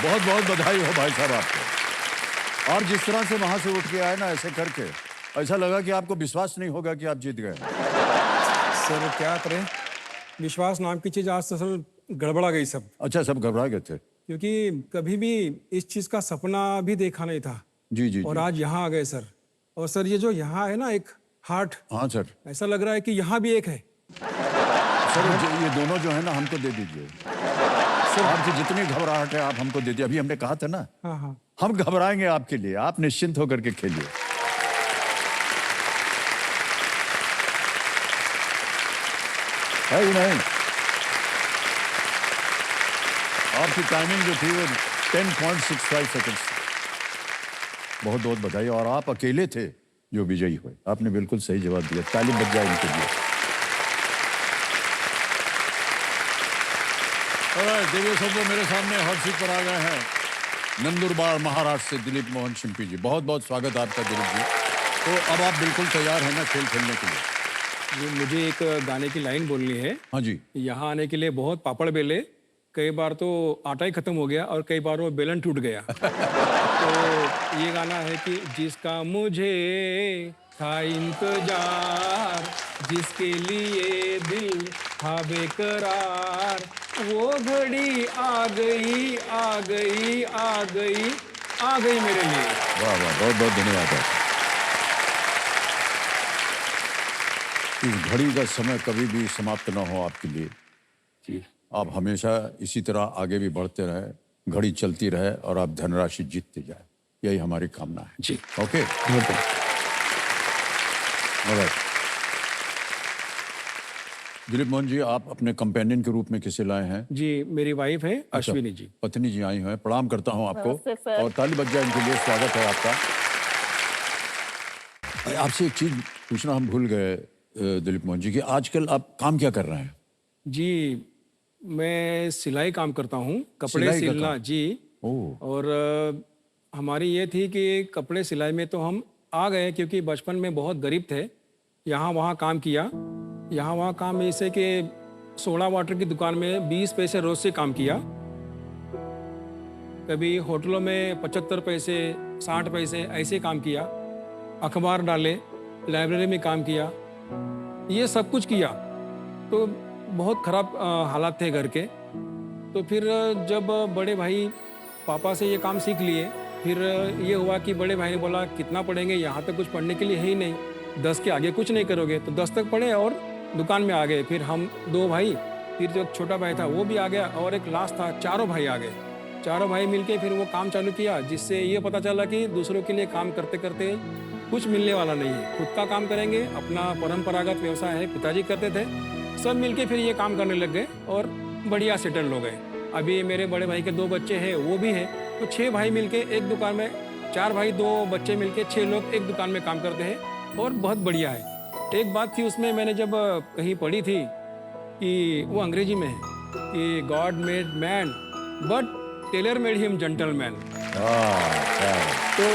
बहुत बहुत बधाई हो भाई साहब आपको। और जिस तरह से वहां से उठ के आए ना ऐसे करके, ऐसा लगा कि आपको विश्वास नहीं होगा कि आप जीत गए। सर क्या करें, विश्वास नाम की चीज आज तो सर गड़बड़ा गई सब। अच्छा, सब घबरा गए थे? क्योंकि कभी भी इस चीज का सपना भी देखा नहीं था जी जी और जी। आज यहाँ आ गए सर। और सर ये जो यहाँ है ना एक हार्ट, हाँ सर। ऐसा लग रहा है कि यहाँ भी एक है। सर ये दोनों जो है ना हमको दे दीजिए। सर आपकी जितनी घबराहट है आप हमको दे दीजिए। अभी हमने कहा था ना, हाँ हाँ हम घबराएंगे आपके लिए, आप निश्चिंत होकर के खेलिए। है कि नहीं? आपकी टाइमिंग जो थी वो 10.65 सेकंड्स। बहुत बहुत बधाई। और आप अकेले थे जो विजयी हुए। आपने बिल्कुल सही जवाब दिया। ताली बज जाए इनके लिए। देखिए सब मेरे सामने हॉट सीट पर आ गए हैं नंदुरबार महाराष्ट्र से दिलीप मोहन शिंपी जी। बहुत बहुत स्वागत है आपका दिलीप जी। तो अब आप बिल्कुल तैयार हैं ना खेल खेलने के लिए? जी, मुझे एक गाने की लाइन बोलनी है। हाँ जी। यहाँ आने के लिए बहुत पापड़ बेले, कई बार तो आटा ही खत्म हो गया और कई बार वो बेलन टूट गया। तो ये गाना है कि जिसका मुझे था इंतजार, जिसके लिए दिल था बेकरार, वो घड़ी आ गई आ गई आ गई आ गई मेरे लिए। वाह वाह, बहुत बहुत धन्यवाद है। इस घड़ी का समय कभी भी समाप्त ना हो आपके लिए जी। आप हमेशा इसी तरह आगे भी बढ़ते रहे, घड़ी चलती रहे और आप धनराशि जीतते जाए, यही हमारी कामना है जी। ओके। दिलीप मोहन जी, आप अपने कंपेनियन के रूप में किसे लाए हैं? जी, मेरी वाइफ है अश्विनी जी। पत्नी जी आई हैं। प्रणाम करता हूं आपको। नमस्ते सर। और ताली बज जाए इनके लिए। स्वागत है आपका। आपसे एक चीज पूछना हम भूल गए दिलीप मोहन जी, कि आजकल आप काम क्या कर रहे हैं? जी, मैं सिलाई काम करता हूँ, कपड़े सिलाई का सिलना काम? जी। ओह। और हमारी ये थी कि कपड़े सिलाई में तो हम आ गए क्योंकि बचपन में बहुत गरीब थे। यहाँ वहाँ काम किया, यहाँ वहाँ काम ऐसे कि सोडा वाटर की दुकान में 20 पैसे रोज से काम किया। कभी होटलों में 75 पैसे 60 पैसे ऐसे काम किया। अखबार डाले, लाइब्रेरी में काम किया, ये सब कुछ किया। तो बहुत ख़राब हालात थे घर के। तो फिर जब बड़े भाई पापा से ये काम सीख लिए, फिर ये हुआ कि बड़े भाई ने बोला कितना पढ़ेंगे, यहाँ तक कुछ पढ़ने के लिए है ही नहीं, 10 के आगे कुछ नहीं करोगे। तो 10 तक पढ़े और दुकान में आ गए। फिर हम 2 भाई, फिर जो छोटा भाई था वो भी आ गया और एक लास्ट था, चारों भाई आ गए। चारों भाई मिलके फिर वो काम चालू किया, जिससे ये पता चला कि दूसरों के लिए काम करते करते कुछ मिलने वाला नहीं है। खुद का काम करेंगे, अपना परंपरागत व्यवसाय है, पिताजी करते थे, सब मिलके फिर ये काम करने लग गए और बढ़िया सेटल हो गए। अभी मेरे बड़े भाई के 2 बच्चे हैं, वो भी है, तो 6 भाई मिलके एक दुकान में, 4 भाई 2 बच्चे मिलके 6 लोग एक दुकान में काम करते हैं और बहुत बढ़िया है। एक बात थी उसमें, मैंने जब कहीं पढ़ी थी कि वो अंग्रेजी में है कि God made man but tailor made him gentleman. तो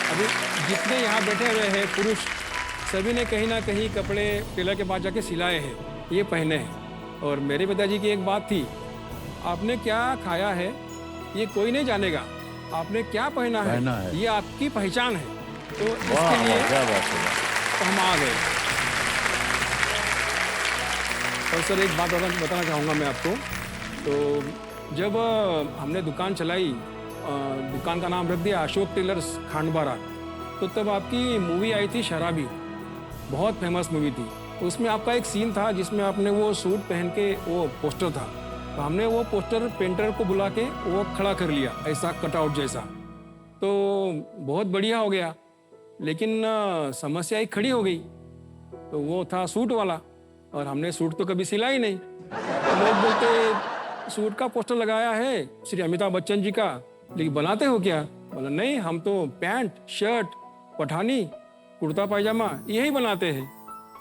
अभी जितने यहाँ बैठे हुए हैं पुरुष, सभी ने कहीं ना कहीं कपड़े टेलर के पास जाके सिलाए हैं, ये पहने हैं। और मेरे पिताजी की एक बात थी, आपने क्या खाया है ये कोई नहीं जानेगा, आपने क्या पहना है ये आपकी पहचान है। तो इसके लिए क्या बात है। तो हम आ गए। और सर एक बात बताना चाहूँगा मैं आपको। तो जब हमने दुकान चलाई, दुकान का नाम रख दिया अशोक टेलर्स खांडबारा, तो तब आपकी मूवी आई थी शराबी, बहुत फेमस मूवी थी। उसमें आपका एक सीन था जिसमें आपने वो सूट पहन के, वो पोस्टर था, तो हमने वो पोस्टर पेंटर को बुला के वो खड़ा कर लिया ऐसा कटआउट जैसा। तो बहुत बढ़िया हो गया, लेकिन समस्या एक खड़ी हो गई। तो वो था सूट वाला, और हमने सूट तो कभी सिला ही नहीं। लोग बोलते सूट का पोस्टर लगाया है श्री अमिताभ बच्चन जी का, लेकिन बनाते हो क्या? बोला नहीं, हम तो पैंट शर्ट पठानी कुर्ता पायजामा यही बनाते हैं।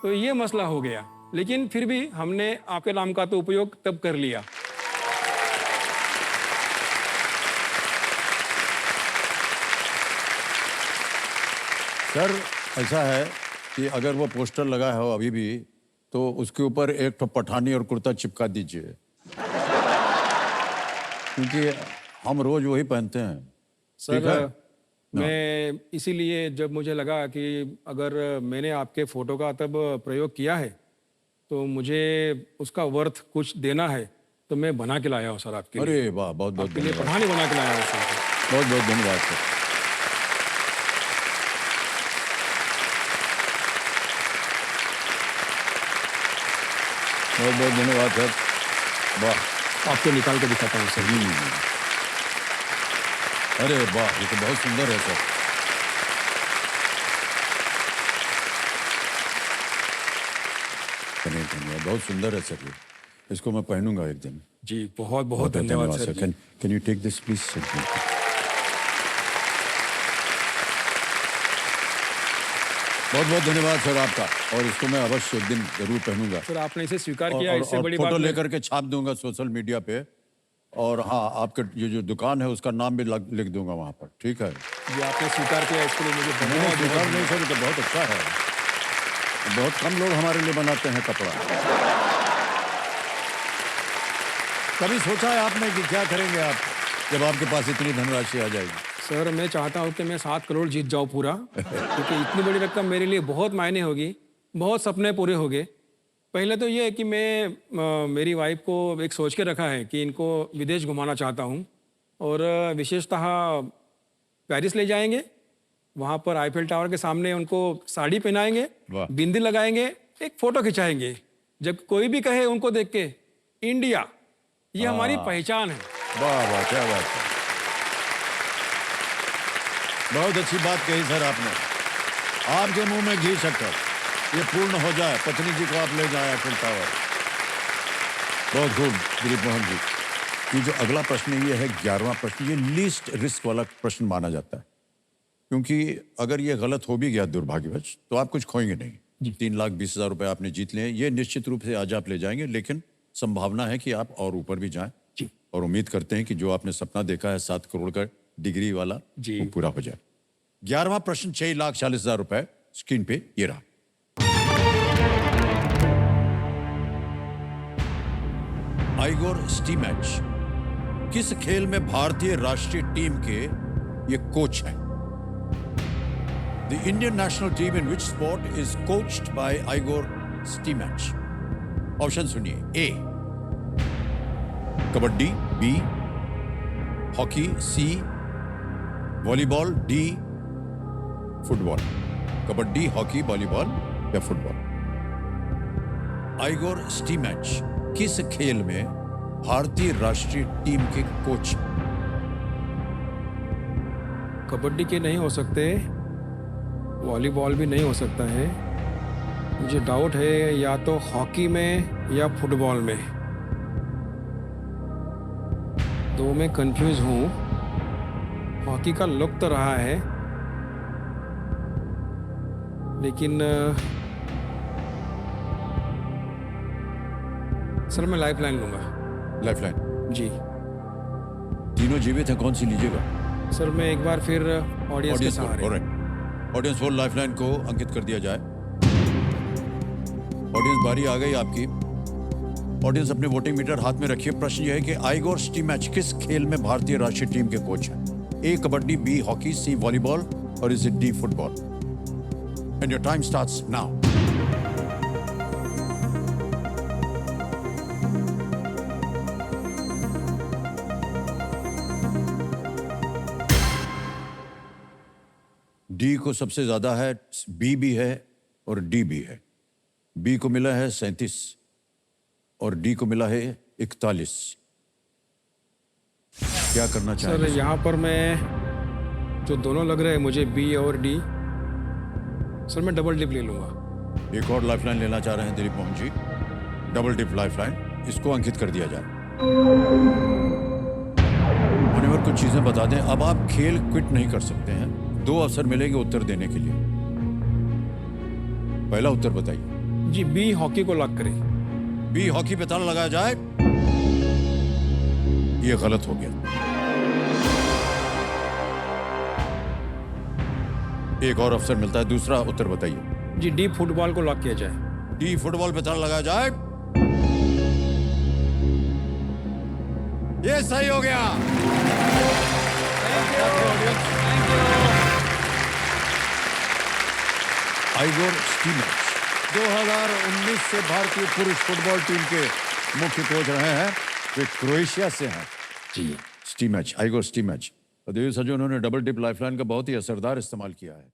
तो ये मसला हो गया, लेकिन फिर भी हमने आपके नाम का तो उपयोग तब कर लिया। सर ऐसा है कि अगर वो पोस्टर लगा हो अभी भी, तो उसके ऊपर एक तो पठानी और कुर्ता चिपका दीजिए। क्योंकि हम रोज वही पहनते हैं। ठीक है? सर मैं इसीलिए जब मुझे लगा कि अगर मैंने आपके फ़ोटो का तब प्रयोग किया है तो मुझे उसका वर्थ कुछ देना है, तो मैं बना के लाया हूँ सर आपके लिए। अरे वाह, बहुत बहुत आपके लिए धन्यवाद, पठानी बना के लाया हूँ सर। बहुत बहुत धन्यवाद सर। बहुत बहुत धन्यवाद सर। वाह। आपको निकाल के दिखाता हूँ सर। अरे वाह, ये तो बहुत सुंदर है सर। धन्यवाद, बहुत सुंदर है सर। ये इसको मैं पहनूंगा एक दिन। जी बहुत बहुत धन्यवाद sir. Can you take this please sir? बहुत बहुत धन्यवाद सर आपका, और इसको मैं अवश्य एक दिन जरूर पहनूंगा। सर आपने इसे स्वीकार और, किया, और, इससे और बड़ी फोटो बात लेकर के छाप दूंगा सोशल मीडिया पे। और हाँ, आपके ये जो दुकान है उसका नाम भी लिख दूंगा वहां पर। ठीक है? जी आपने स्वीकार किया, इसके लिए मुझे नहीं, बहुत स्वीकार नहीं सर, ये तो बहुत अच्छा है। बहुत कम लोग हमारे लिए बनाते हैं कपड़ा। कभी सोचा है आपने कि क्या करेंगे आप जब आपके पास इतनी धनराशि आ जाएगी? सर मैं चाहता हूँ कि मैं 7 करोड़ जीत जाऊँ पूरा, क्योंकि इतनी बड़ी रकम मेरे लिए बहुत मायने होगी, बहुत सपने पूरे हो गए। पहले तो ये है कि मैं मेरी वाइफ को एक सोच के रखा है कि इनको विदेश घुमाना चाहता हूँ, और विशेषतः पेरिस ले जाएंगे, वहाँ पर आईफेल टावर के सामने उनको साड़ी पहनाएंगे, वाह। बिंदी लगाएंगे, एक फ़ोटो खिंचाएंगे। जब कोई भी कहे उनको देख के इंडिया, ये हमारी पहचान है। वाह वाह, क्या बात है। बहुत अच्छी बात कही सर आपने। आपके मुंह में घी शक्कर, ये पूर्ण हो जाए, पत्नी जी को आप ले जाए आईफेल टावर। बहुत खूब दिलीप मोहन जी। ये जो अगला प्रश्न है, ये है 11वां प्रश्न। ये लीस्ट रिस्क वाला प्रश्न माना जाता है, क्योंकि अगर ये गलत हो भी गया दुर्भाग्यवश तो आप कुछ खोएंगे नहीं। 3,20,000 रुपए आपने जीत लिए, ये निश्चित रूप से आज आप ले जाएंगे, लेकिन संभावना है कि आप और ऊपर भी जाएं। और उम्मीद करते हैं कि जो आपने सपना देखा है 7 करोड़ का डिग्री वाला, जी। वो पूरा हो जाए। 11वां प्रश्न 6,40,000 रुपए स्क्रीन पे ये रहा। आइगोर स्टीमैच किस खेल में भारतीय राष्ट्रीय टीम के ये कोच हैं? The Indian national team in which sport is coached by Igor Stimac? Option सुनिए। A kabaddi, B hockey, C volleyball, D football. Kabaddi, hockey, volleyball या फुटबॉल? आइगोर स्टीमैच किस खेल में भारतीय राष्ट्रीय टीम के कोच? कबड्डी के नहीं हो सकते, वॉलीबॉल भी नहीं हो सकता है, मुझे डाउट है या तो हॉकी में या फुटबॉल में। दो में कंफ्यूज हूँ। हॉकी का लुक तो रहा है, लेकिन सर मैं लाइफ लाइन लूँगा। लाइफलाइन। जी तीनों जीवित हैं, कौन सी लीजिएगा? सर मैं एक बार फिर ऑडियंस के सहारे। ऑडियंस फॉर लाइफलाइन को अंकित कर दिया जाए। ऑडियंस बारी आ गई आपकी। ऑडियंस अपने वोटिंग मीटर हाथ में रखिए। प्रश्न यह है कि आइगोर स्टीमैच किस खेल में भारतीय राष्ट्रीय टीम के कोच हैं? A kabaddi, B hockey, C volleyball और is it D football? And your time starts now. D को सबसे ज्यादा है, बी भी है और डी भी है। बी को मिला है 37 और डी को मिला है 41। क्या करना सर चाहेंगे? यहाँ पर मैं जो दोनों लग रहे हैं मुझे, बी और डी, सर मैं डबल डिप ले लूँगा। एक और लाइफलाइन लेना चाह रहे हैं Dilip Mohan ji. Double dip lifeline, इसको अंकित कर दिया जाए। मुनिवर कुछ चीजें बता दें। अब आप खेल क्विट नहीं कर सकते हैं। 2 अवसर मिलेंगे उत्तर देने के लिए। पहला उत्तर बताइए। जी बी हॉकी को लॉक करें। बी हॉकी पे ताला लगाया जाए। ये गलत हो गया। एक और अवसर मिलता है। दूसरा उत्तर बताइए। जी डी फुटबॉल को लॉक किया जाए। डी फुटबॉल पे ताला लगाया जाए। ये सही हो गया। आइगोर स्टीमैच 2019 से भारतीय पुरुष फुटबॉल टीम के मुख्य कोच रहे हैं। वे क्रोएशिया से हैं। जी स्टीमैच, आइगोर स्टीमैच। और देवी सजो उन्होंने डबल टिप लाइफलाइन का बहुत ही असरदार इस्तेमाल किया है।